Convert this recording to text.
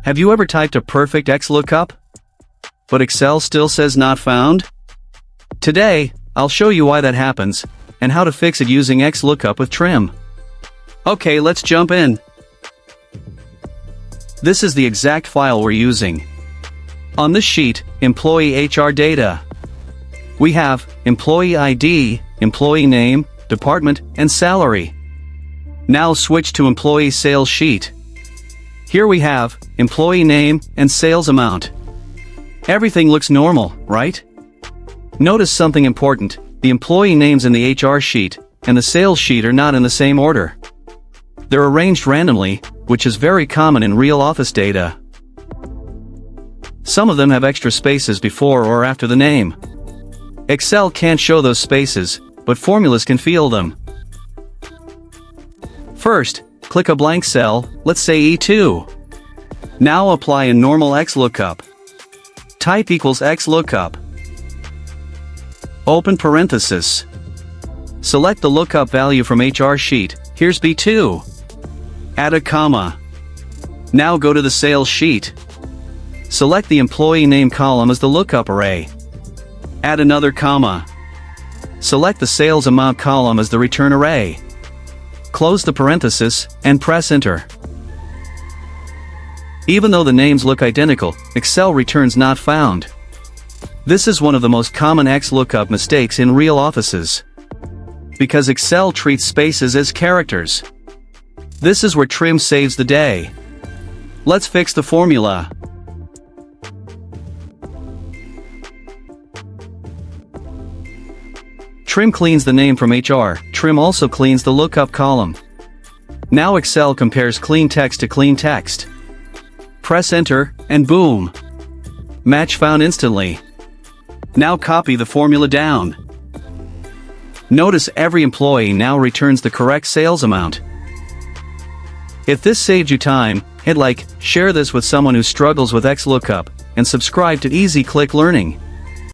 Have you ever typed a perfect XLOOKUP? But Excel still says not found? Today, I'll show you why that happens, and how to fix it using XLOOKUP with trim. Okay, let's jump in. This is the exact file we're using. On this sheet, Employee HR Data. We have Employee ID, Employee Name, Department, and Salary. Now switch to Employee Sales Sheet. Here we have Employee Name and Sales Amount. Everything looks normal, right? Notice something important: the employee names in the HR sheet and the sales sheet are not in the same order. They're arranged randomly, which is very common in real office data. Some of them have extra spaces before or after the name. Excel can't show those spaces, but formulas can fill them. First, click a blank cell, let's say E2. Now apply a normal XLOOKUP. Type equals XLOOKUP. Open parenthesis. Select the lookup value from HR sheet, here's B2. Add a comma. Now go to the sales sheet. Select the employee name column as the lookup array. Add another comma. Select the sales amount column as the return array. Close the parenthesis, and press enter. Even though the names look identical, Excel returns not found. This is one of the most common XLOOKUP mistakes in real offices. Because Excel treats spaces as characters. This is where trim saves the day. Let's fix the formula. Trim cleans the name from HR, trim also cleans the lookup column. Now Excel compares clean text to clean text. Press enter, and boom! Match found instantly. Now copy the formula down. Notice every employee now returns the correct sales amount. If this saved you time, hit like, share this with someone who struggles with XLOOKUP, and subscribe to Easy Click Learning.